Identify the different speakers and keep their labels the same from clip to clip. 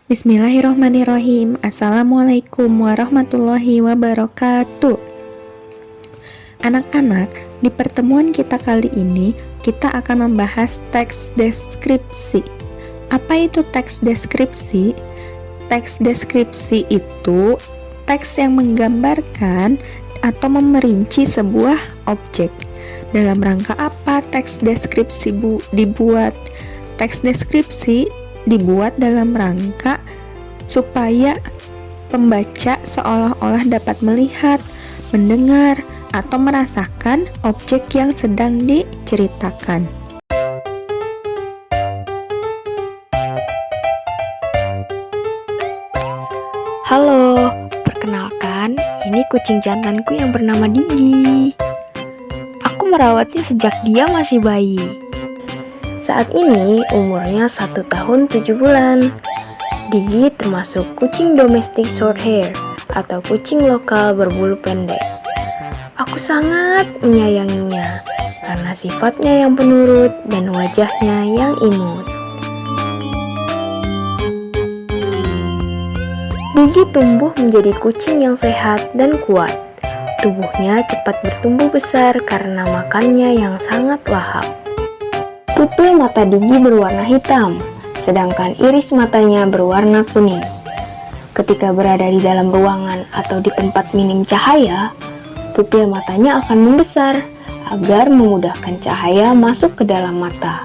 Speaker 1: Bismillahirrohmanirrohim. Assalamualaikum warahmatullahi wabarakatuh. Anak-anak, di pertemuan kita kali ini, kita akan membahas teks deskripsi. Apa itu teks deskripsi? Teks deskripsi itu teks yang menggambarkan atau memerinci sebuah objek. Dalam rangka apa teks deskripsi dibuat? Teks deskripsi dibuat dalam rangka supaya pembaca seolah-olah dapat melihat, mendengar, atau merasakan objek yang sedang diceritakan.
Speaker 2: Halo, perkenalkan, ini kucing jantanku yang bernama Digi. Aku merawatnya sejak dia masih bayi. Saat ini umurnya 1 tahun 7 bulan. Digi termasuk kucing domestik short hair atau kucing lokal berbulu pendek. Aku sangat menyayanginya karena sifatnya yang penurut dan wajahnya yang imut. Digi tumbuh menjadi kucing yang sehat dan kuat. Tubuhnya cepat bertumbuh besar karena makannya yang sangat lahap. Pupil mata Digi berwarna hitam, sedangkan iris matanya berwarna kuning. Ketika berada di dalam ruangan atau di tempat minim cahaya, pupil matanya akan membesar agar memudahkan cahaya masuk ke dalam mata.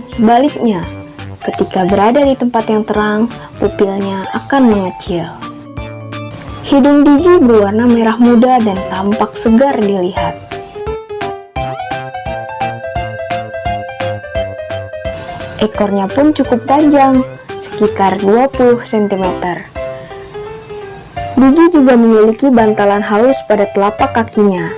Speaker 2: Sebaliknya, ketika berada di tempat yang terang, pupilnya akan mengecil. Hidung Digi berwarna merah muda dan tampak segar dilihat. Ekornya pun cukup panjang, sekitar 20 cm. Digi juga memiliki bantalan halus pada telapak kakinya.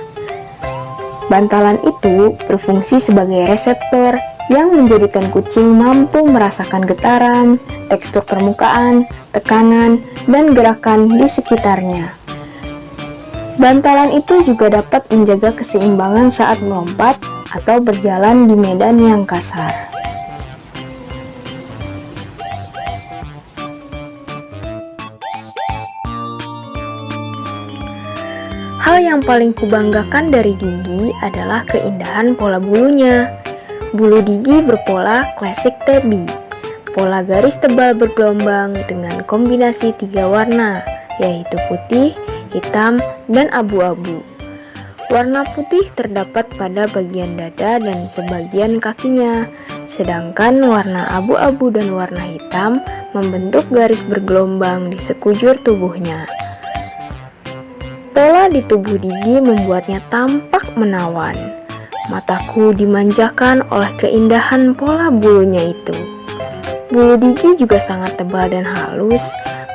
Speaker 2: Bantalan itu berfungsi sebagai reseptor yang menjadikan kucing mampu merasakan getaran, tekstur permukaan, tekanan, dan gerakan di sekitarnya. Bantalan itu juga dapat menjaga keseimbangan saat melompat atau berjalan di medan yang kasar. Hal yang paling kubanggakan dari Digi adalah keindahan pola bulunya. Bulu Digi berpola classic tabby, pola garis tebal bergelombang dengan kombinasi 3 warna, yaitu putih, hitam, dan abu-abu. Warna putih terdapat pada bagian dada dan sebagian kakinya, sedangkan warna abu-abu dan warna hitam membentuk garis bergelombang di sekujur tubuhnya. Pola di tubuh Digi membuatnya tampak menawan. Mataku dimanjakan oleh keindahan pola bulunya itu. Bulu Digi juga sangat tebal dan halus,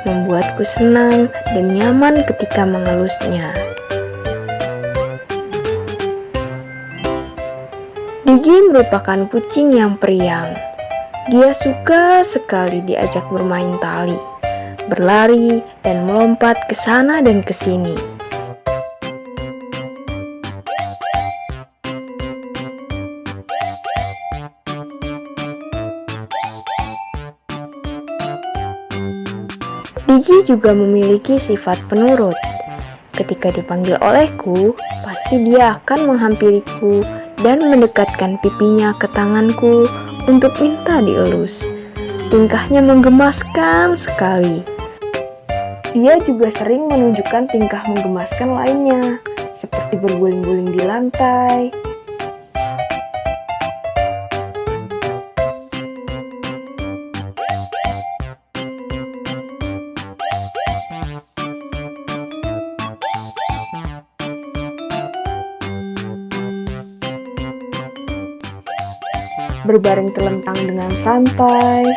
Speaker 2: membuatku senang dan nyaman ketika mengelusnya. Digi merupakan kucing yang periang. Dia suka sekali diajak bermain tali, berlari, dan melompat ke sana dan ke sini. Digi juga memiliki sifat penurut. Ketika dipanggil olehku, pasti dia akan menghampiriku dan mendekatkan pipinya ke tanganku untuk minta dielus. Tingkahnya menggemaskan sekali. Dia juga sering menunjukkan tingkah menggemaskan lainnya, seperti berguling-guling di lantai, berbaring telentang dengan santai,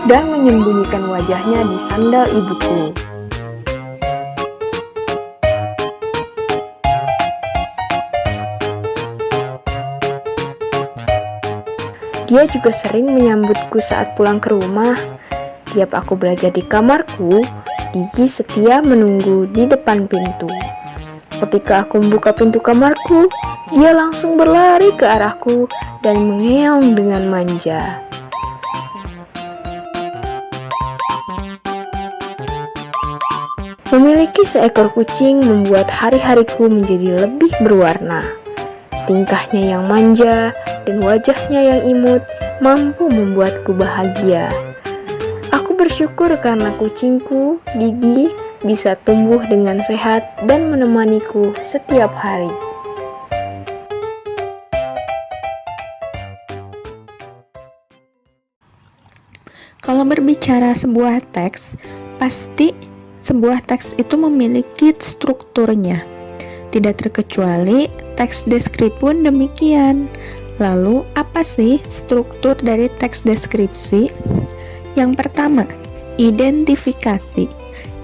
Speaker 2: dan menyembunyikan wajahnya di sandal ibuku. Dia juga sering menyambutku saat pulang ke rumah. Tiap aku belajar di kamarku, Digi setia menunggu di depan pintu. Ketika aku membuka pintu kamarku, dia langsung berlari ke arahku dan mengeong dengan manja. Memiliki seekor kucing membuat hari-hariku menjadi lebih berwarna. Tingkahnya yang manja dan wajahnya yang imut mampu membuatku bahagia. Aku bersyukur karena kucingku, Digi, bisa tumbuh dengan sehat dan menemaniku setiap hari.
Speaker 1: Kalau berbicara sebuah teks, pasti sebuah teks itu memiliki strukturnya. Tidak terkecuali teks deskripsi pun demikian. Lalu, apa sih struktur dari teks deskripsi? Yang pertama, identifikasi.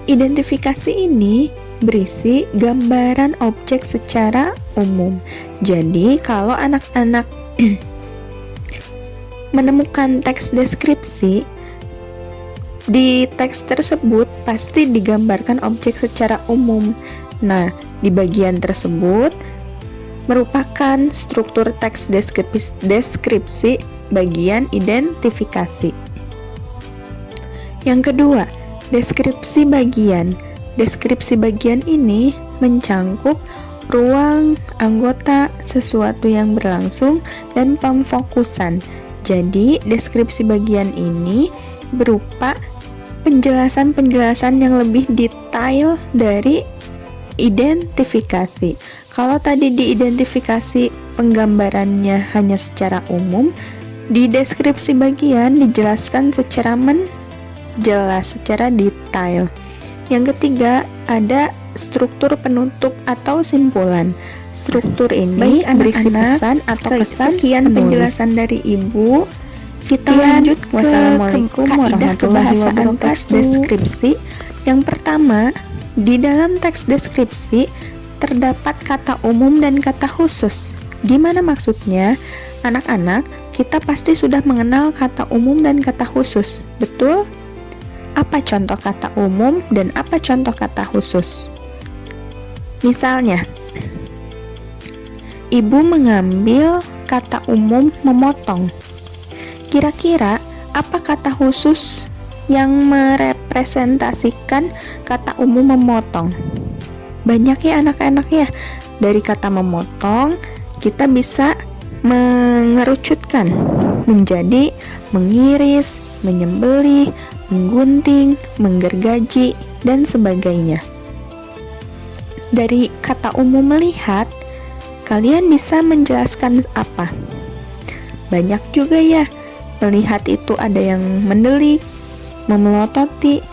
Speaker 1: Identifikasi ini berisi gambaran objek secara umum. Jadi, kalau anak-anak menemukan teks deskripsi, di teks tersebut pasti digambarkan objek secara umum. Nah, di bagian tersebut merupakan struktur teks deskripsi bagian identifikasi. Yang kedua, deskripsi bagian. Deskripsi bagian ini mencangkup ruang, anggota, sesuatu yang berlangsung, dan pemfokusan. Jadi, deskripsi bagian ini berupa penjelasan-penjelasan yang lebih detail dari identifikasi. Kalau tadi di identifikasi penggambarannya hanya secara umum, di deskripsi bagian dijelaskan secara jelas, secara detail. Yang ketiga, ada struktur penutup atau simpulan. Struktur ini berisi pesan atau kesan. Sekian penjelasan dari Ibu. Kita lanjut ke Wassalamualaikum warahmatullahi wabarakatuh. Teks deskripsi. Yang pertama, di dalam teks deskripsi terdapat kata umum dan kata khusus. Gimana maksudnya? Anak-anak, kita pasti sudah mengenal kata umum dan kata khusus, betul? Apa contoh kata umum dan apa contoh kata khusus? Misalnya, Ibu mengambil kata umum memotong. Kira-kira apa kata khusus yang merepresentasikan kata umum memotong? Banyak ya anak-anak ya. Dari kata memotong, kita bisa mengerucutkan menjadi mengiris, menyembelih, menggunting, menggergaji, dan sebagainya. Dari kata umum melihat, kalian bisa menjelaskan apa? Banyak juga ya. Melihat itu ada yang mendelik, memelototi,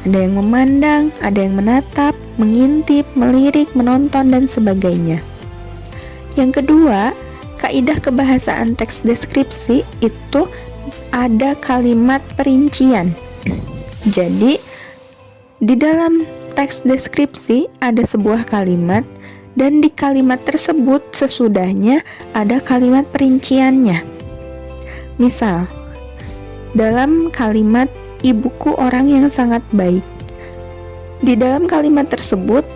Speaker 1: ada yang memandang, ada yang menatap, mengintip, melirik, menonton, dan sebagainya. Yang kedua, kaidah kebahasaan teks deskripsi itu ada kalimat perincian. Jadi, di dalam teks deskripsi ada sebuah kalimat, dan di kalimat tersebut sesudahnya ada kalimat perinciannya. Misal, dalam kalimat ibuku orang yang sangat baik. Di dalam kalimat tersebut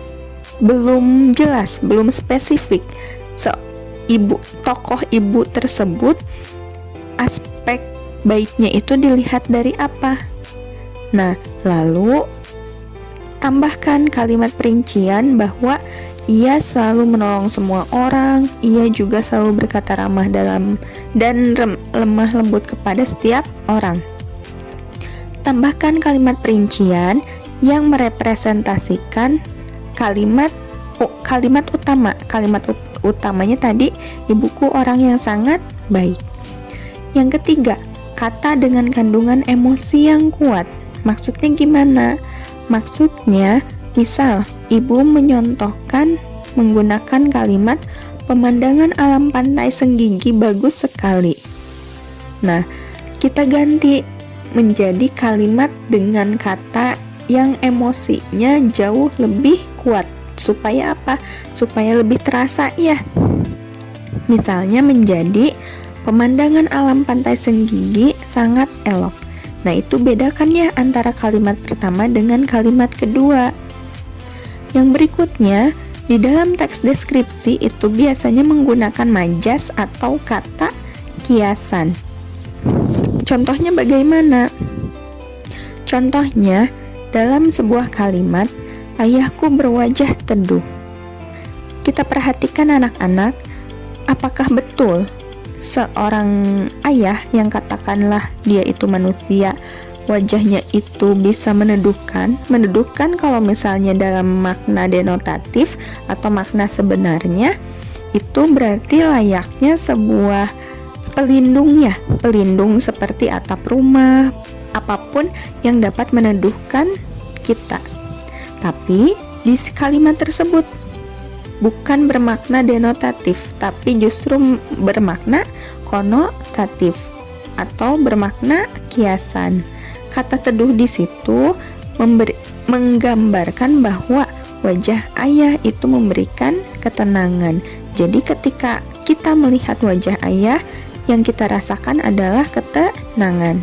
Speaker 1: belum jelas, belum spesifik. Tokoh ibu tersebut aspek baiknya itu dilihat dari apa? Nah, lalu tambahkan kalimat perincian bahwa ia selalu menolong semua orang, ia juga selalu berkata ramah dan lemah lembut kepada setiap orang. Tambahkan kalimat perincian yang merepresentasikan kalimat utama. Kalimat utamanya tadi, ibuku orang yang sangat baik. Yang ketiga, kata dengan kandungan emosi yang kuat. Maksudnya gimana? Maksudnya, misal, ibu menyontohkan menggunakan kalimat pemandangan alam pantai Senggigi bagus sekali. Nah, kita ganti menjadi kalimat dengan kata yang emosinya jauh lebih kuat. Supaya apa? Supaya lebih terasa ya. Misalnya menjadi pemandangan alam pantai Senggigi sangat elok. Nah, itu bedakan ya antara kalimat pertama dengan kalimat kedua. Yang berikutnya, di dalam teks deskripsi itu biasanya menggunakan majas atau kata kiasan. Contohnya bagaimana? Contohnya, dalam sebuah kalimat, ayahku berwajah teduh. Kita perhatikan anak-anak, apakah betul seorang ayah yang katakanlah dia itu manusia, wajahnya itu bisa meneduhkan kalau misalnya dalam makna denotatif atau makna sebenarnya, itu berarti layaknya sebuah pelindung seperti atap rumah, apapun yang dapat meneduhkan kita. Tapi di kalimat tersebut bukan bermakna denotatif, tapi justru bermakna konotatif atau bermakna kiasan. Kata teduh di situ menggambarkan bahwa wajah ayah itu memberikan ketenangan. Jadi ketika kita melihat wajah ayah, yang kita rasakan adalah ketenangan.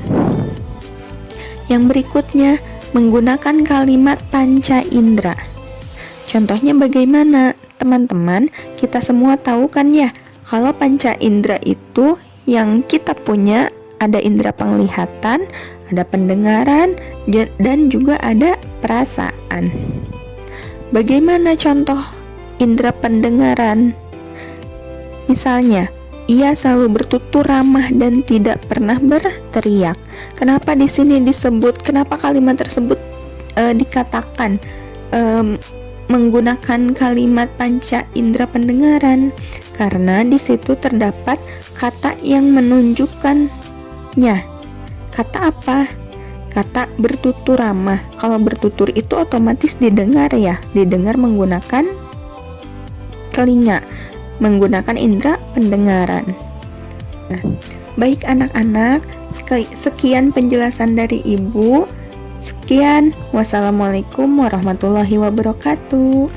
Speaker 1: Yang berikutnya, menggunakan kalimat panca indera. Contohnya bagaimana? Teman-teman, kita semua tahu kan ya, kalau panca indera itu yang kita punya ada indera penglihatan, ada pendengaran, dan juga ada perasaan. Bagaimana contoh indera pendengaran? Misalnya, ia selalu bertutur ramah dan tidak pernah berteriak. Kenapa di sini disebut? Kenapa kalimat tersebut dikatakan menggunakan kalimat panca indera pendengaran? Karena di situ terdapat kata yang menunjukkannya. Kata apa? Kata bertutur ramah. Kalau bertutur itu otomatis didengar ya, didengar menggunakan telinga, menggunakan indera pendengaran. Nah, baik anak-anak, sekian penjelasan dari Ibu. Sekian, wassalamualaikum warahmatullahi wabarakatuh.